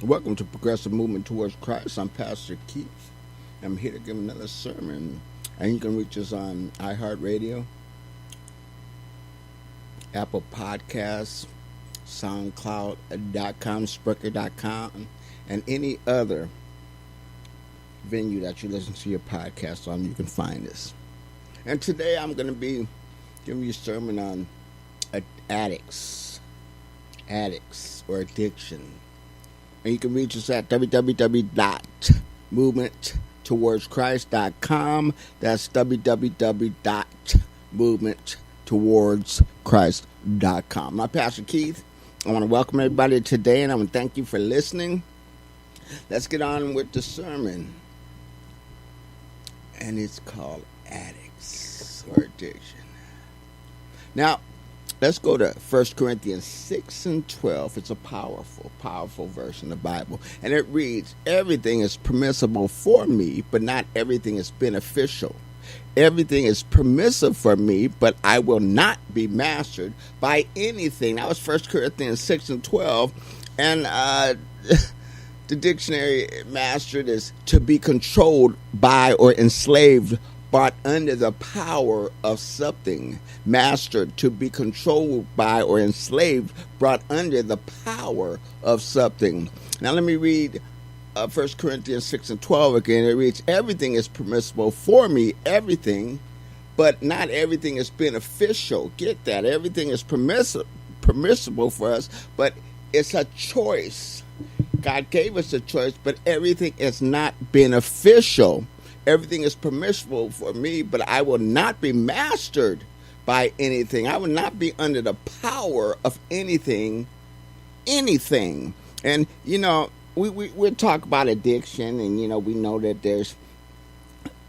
Welcome to Progressive Movement Towards Christ. I'm Pastor Keith. I'm here to give another sermon. And you can reach us on iHeartRadio, Apple Podcasts, SoundCloud.com, Spreaker.com, and any other venue that you listen to your podcast on. You can find us. And today I'm going to be giving you a sermon on addicts or addiction. And you can reach us at www.movementtowards.christ.com. That's www.movementtowards.christ.com. I'm Pastor Keith. I want to welcome everybody today, and I want to thank you for listening. Let's get on with the sermon. And it's called Addicts or Addiction. Now, let's go to 1 Corinthians 6 and 12. It's a powerful verse in the Bible. And it reads, everything is permissible for me, but not everything is beneficial. Everything is permissive for me, but I will not be mastered by anything. That was 1 Corinthians 6 and 12. And the dictionary mastered is to be controlled by or enslaved, brought under the power of something. Mastered, to be controlled by or enslaved, brought under the power of something. Now let me read 1 Corinthians 6 and 12 again. It reads, everything is permissible for me, everything, but not everything is beneficial. Get that? Everything is permissible for us, but it's a choice. God gave us a choice, but everything is not beneficial. Everything is permissible for me, but I will not be mastered by anything. I will not be under the power of anything. And, we talk about addiction, and, we know that there's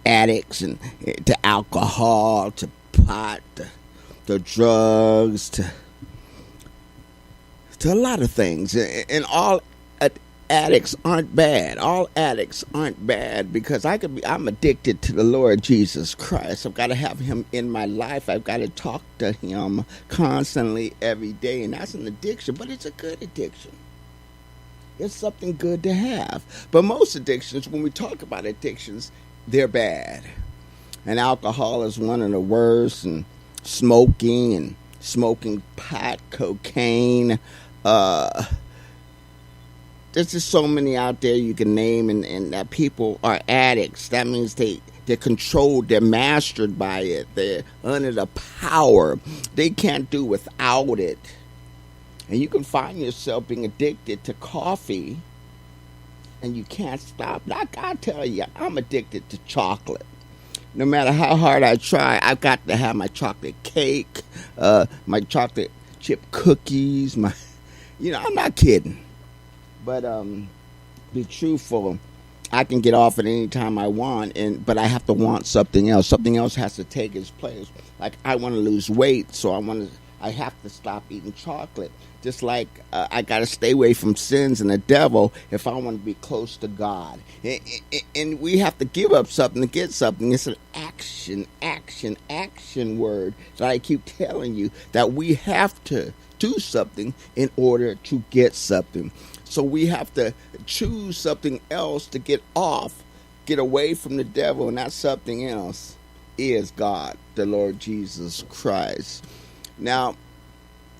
addicts and to alcohol, to pot, to drugs, to a lot of things. And all addicts aren't bad. All addicts aren't bad, because I'm addicted to the Lord Jesus Christ. I've got to have him in my life. I've got to talk to him constantly every day, and that's an addiction, but it's a good addiction. It's something good to have. But most addictions, when we talk about addictions, they're bad. And alcohol is one of the worst, and smoking pot, cocaine, there's just so many out there you can name, and that people are addicts. That means they're controlled, they're mastered by it, they're under the power. They can't do without it. And you can find yourself being addicted to coffee, and you can't stop. I tell you, I'm addicted to chocolate. No matter how hard I try, I've got to have my chocolate cake, my chocolate chip cookies, I'm not kidding. But be truthful, I can get off at any time I want, but I have to want something else. Something else has to take its place. Like, I want to lose weight, so I have to stop eating chocolate. Just like I got to stay away from sins and the devil if I want to be close to God. And we have to give up something to get something. It's an action word that I keep telling you, that we have to do something in order to get something. So we have to choose something else to get away from the devil, and that something else is God, the Lord Jesus Christ. Now,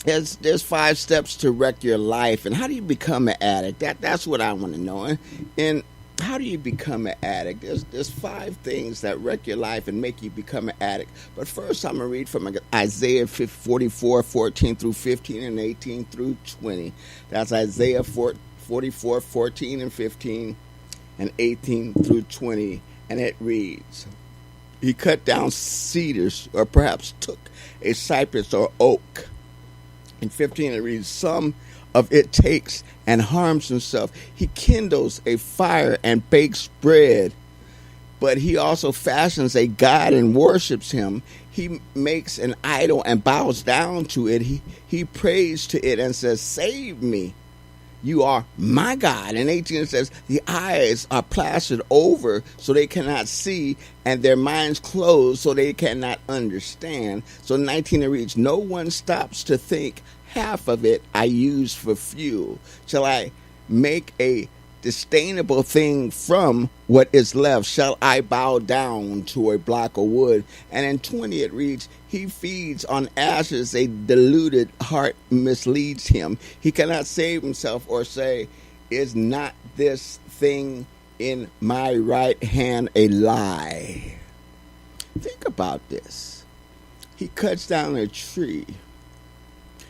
there's 5 steps to wreck your life. And how do you become an addict? That's what I want to know. And how do you become an addict? There's 5 things that wreck your life and make you become an addict. But first, I'm going to read from Isaiah 44, 14 through 15 and 18 through 20. That's Isaiah 44, 14 and 15 and 18 through 20. And it reads, he cut down cedars, or perhaps took a cypress or oak. In 15 it reads, some of it takes and harms himself. He kindles a fire and bakes bread, but he also fashions a god and worships him. He makes an idol and bows down to it. He prays to it and says, save me. You are my God. And 18 says, the eyes are plastered over so they cannot see, and their minds closed so they cannot understand. So 19 it reads, no one stops to think, half of it I use for fuel. Shall I make a disdainable thing from what is left? Shall I bow down to a block of wood? And in 20 it reads, he feeds on ashes, a deluded heart misleads him. He cannot save himself or say, is not this thing in my right hand a lie? Think about this. He cuts down a tree,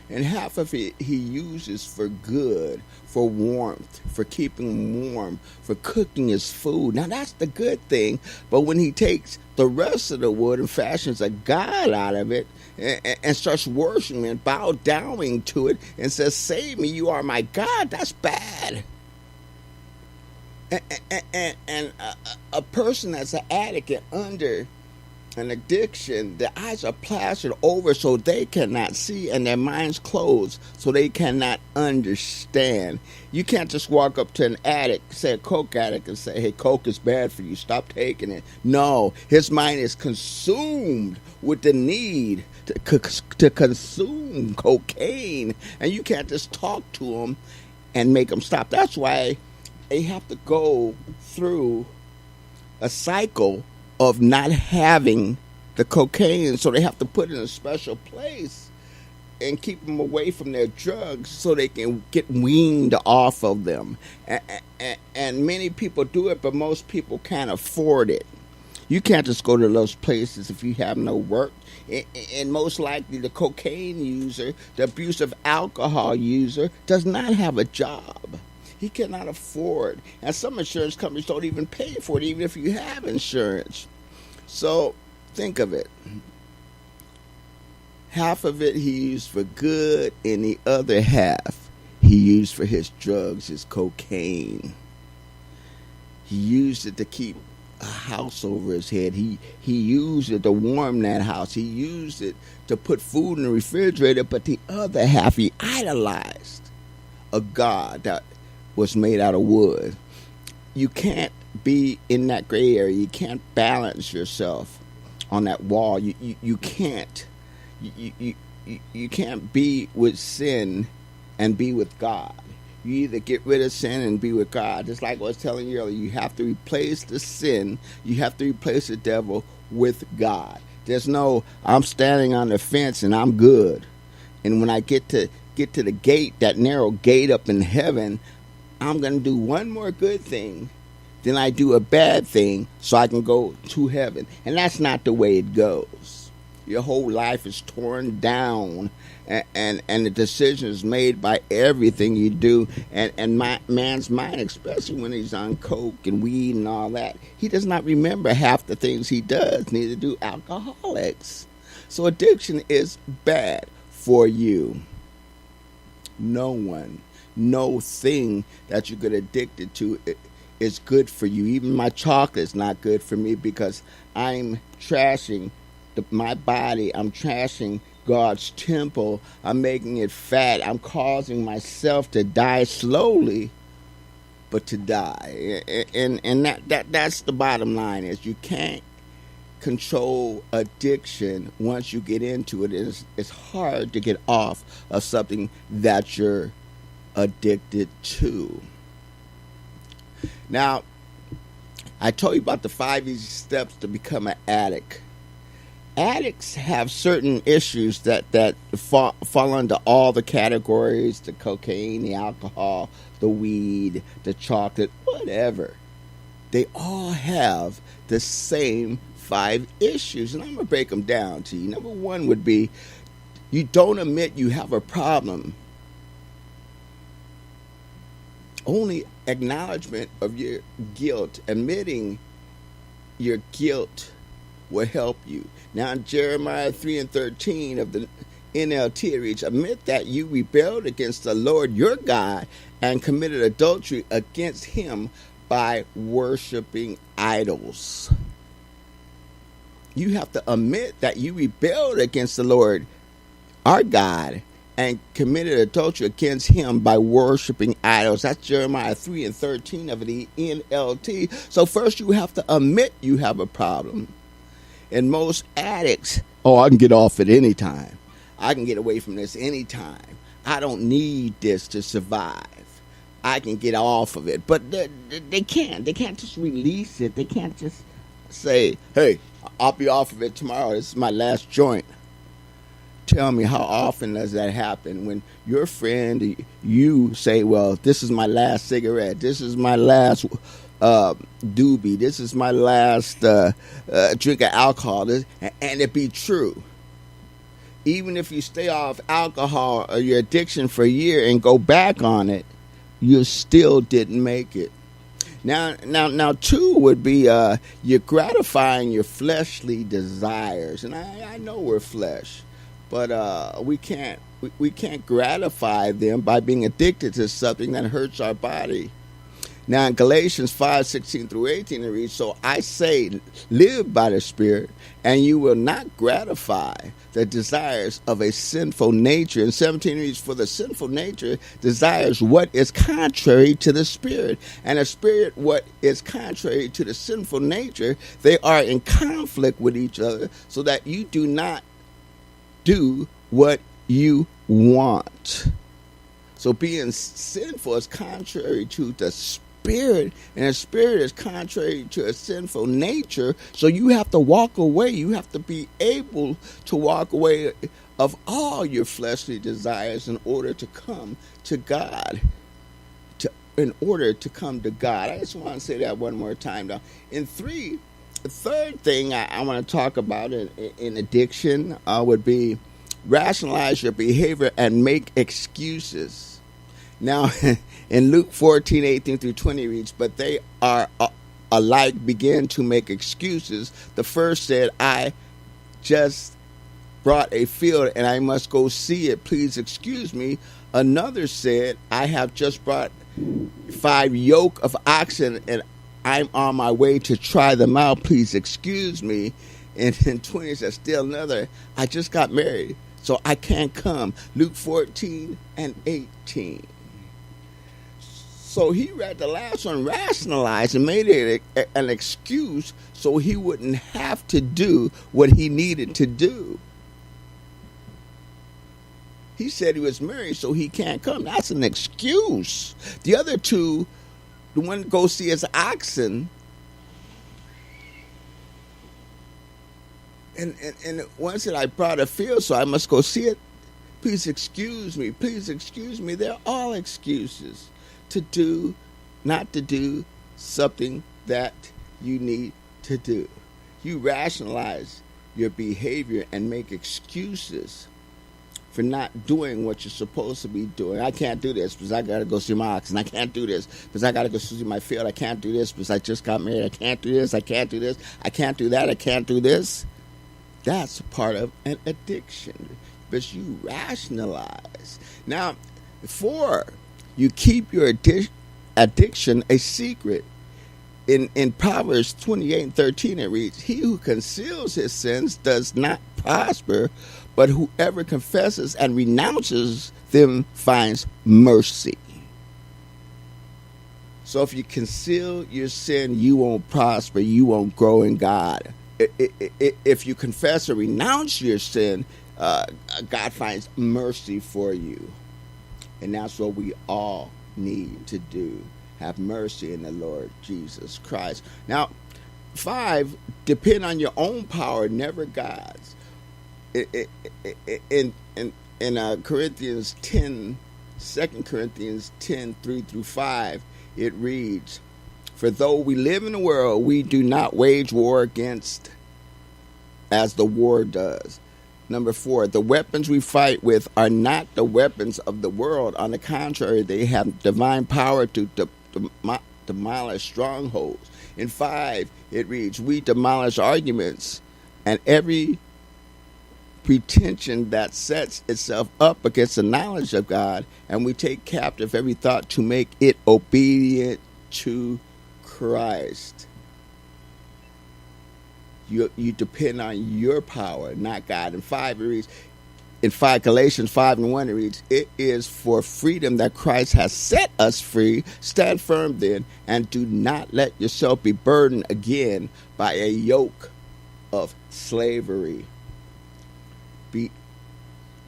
and half of it he uses for good, for warmth, for keeping warm, for cooking his food. Now that's the good thing. But when he takes the rest of the wood and fashions a god out of it and starts worshiping and bow downing to it and says, save me, you are my God, that's bad. And a person that's an addict and under an addiction, their eyes are plastered over so they cannot see, and their minds closed so they cannot understand. You can't just walk up to an addict, say a coke addict, and say, hey, coke is bad for you, stop taking it. No, his mind is consumed with the need to consume cocaine, and you can't just talk to him and make him stop. That's why they have to go through a cycle of not having the cocaine, so they have to put it in a special place and keep them away from their drugs so they can get weaned off of them. And many people do it, but most people can't afford it. You can't just go to those places if you have no work. And most likely the cocaine user, the abusive alcohol user, does not have a job. He cannot afford. And some insurance companies don't even pay for it, even if you have insurance. So think of it. Half of it he used for good, and the other half he used for his drugs, his cocaine. He used it to keep a house over his head. He used it to warm that house. He used it to put food in the refrigerator, but the other half he idolized a god that was made out of wood. You can't be in that gray area. You can't balance yourself on that wall. You can't. You can't be with sin and be with God. You either get rid of sin and be with God. Just like I was telling you earlier, you have to replace the sin. You have to replace the devil with God. There's no, I'm standing on the fence and I'm good. And when I get to the gate, that narrow gate up in heaven, I'm going to do one more good thing, then I do a bad thing so I can go to heaven. And that's not the way it goes. Your whole life is torn down, and the decision is made by everything you do. And man's mind, especially when he's on coke and weed and all that, he does not remember half the things he does, neither do alcoholics. So addiction is bad for you. No thing that you get addicted to is good for you. Even my chocolate's not good for me because I'm trashing my body. I'm trashing God's temple. I'm making it fat. I'm causing myself to die slowly, but to die. And that's the bottom line, is you can't control addiction. Once you get into it, it's hard to get off of something that you're addicted to. Now, I told you about the 5 easy steps to become an addict. Addicts have certain issues that fall under all the categories: the cocaine, the alcohol, the weed, the chocolate, whatever. They all have the same 5 issues, and I'm going to break them down to you. Number 1 would be, you don't admit you have a problem. Only acknowledgement of your guilt, admitting your guilt, will help you. Now in Jeremiah 3:13 of the NLT, it reads, admit that you rebelled against the Lord your God and committed adultery against him by worshiping idols. You have to admit that you rebelled against the Lord our God and committed adultery against him by worshiping idols. That's Jeremiah 3:13 of the NLT. So first you have to admit you have a problem. And most addicts, I can get off at any time. I can get away from this anytime. I don't need this to survive. I can get off of it. But they can't. They can't just release it. They can't just say, hey, I'll be off of it tomorrow. This is my last joint. Tell me, how often does that happen when your friend, you say, well, this is my last cigarette. This is my last doobie. This is my last drink of alcohol. And it be true. Even if you stay off alcohol or your addiction for a year and go back on it, you still didn't make it. Now, two would be you're gratifying your fleshly desires, and I know we're flesh, but we can't gratify them by being addicted to something that hurts our body. Now, in Galatians 5:16 through 18, it reads, so I say, live by the Spirit, and you will not gratify the desires of a sinful nature. And 17 reads, for the sinful nature desires what is contrary to the Spirit, and the Spirit what is contrary to the sinful nature. They are in conflict with each other, so that you do not do what you want. So being sinful is contrary to the Spirit, and the Spirit is contrary to a sinful nature. So you have to walk away. You have to be able to walk away of all your fleshly desires in order to come to God. In order to come to God. I just want to say that one more time now. The third thing I want to talk about in addiction would be rationalize your behavior and make excuses. Now, in Luke 14:18 through 20 reads, but they are alike began to make excuses. The first said, I just brought a field and I must go see it. Please excuse me. Another said, I have just brought 5 yoke of oxen and I'm on my way to try them out. Please excuse me. And in 20 says, still another, I just got married, so I can't come. Luke 14:18. So he read the last one, rationalized, and made it an excuse so he wouldn't have to do what he needed to do. He said he was married, so he can't come. That's an excuse. The other two, the one go see his oxen, and one said, I brought a field, so I must go see it. Please excuse me. Please excuse me. They're all excuses not to do something that you need to do. You rationalize your behavior and make excuses for not doing what you're supposed to be doing. I can't do this because I got to go see my oxen. I can't do this because I got to go see my field. I can't do this because I just got married. I can't do this. I can't do this. I can't do that. I can't do this. That's part of an addiction because you rationalize. Now, 4, you keep your addiction a secret. In Proverbs 28:13 it reads, he who conceals his sins does not prosper, but whoever confesses and renounces them finds mercy. So if you conceal your sin, you won't prosper, you won't grow in God. If you confess or renounce your sin, God finds mercy for you. And that's what we all need to do. Have mercy in the Lord Jesus Christ. Now, 5, depend on your own power, never God's. In Corinthians 10, 2 Corinthians 10, 3 through 5, it reads, for though we live in the world, we do not wage war against as the war does. Number 4, the weapons we fight with are not the weapons of the world. On the contrary, they have divine power to demolish strongholds. In 5, it reads, we demolish arguments and every pretension that sets itself up against the knowledge of God, and we take captive every thought to make it obedient to Christ. You depend on your power, not God. In 5, it reads, Galatians 5:1, it reads, it is for freedom that Christ has set us free. Stand firm then, and do not let yourself be burdened again by a yoke of slavery.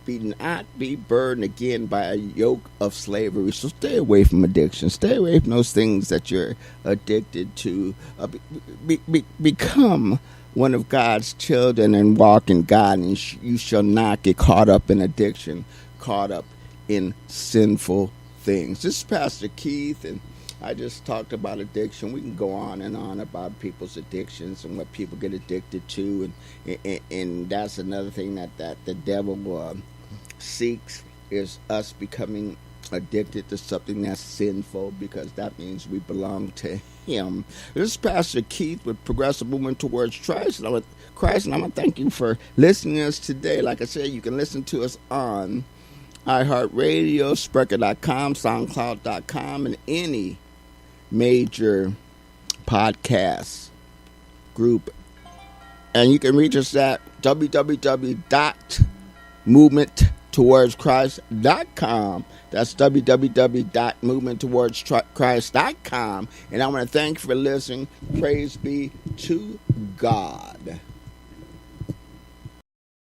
not be burdened again by a yoke of slavery. So stay away from addiction. Stay away from those things that you're addicted to. Become one of God's children and walk in God, and you shall not get caught up in addiction, caught up in sinful things. This is Pastor Keith, and I just talked about addiction. We can go on and on about people's addictions and what people get addicted to, and that's another thing that the devil seeks, is us becoming addicted to something that's sinful, because that means we belong to him. This is Pastor Keith with Progressive Movement Towards Christ, and I'm going to thank you for listening to us today. Like I said, you can listen to us on iHeartRadio, Spreaker.com, SoundCloud.com, and any major podcast group. And you can reach us at www.movementtowards.christ.com. That's www.movementtowards.christ.com. And I want to thank you for listening. Praise be to God.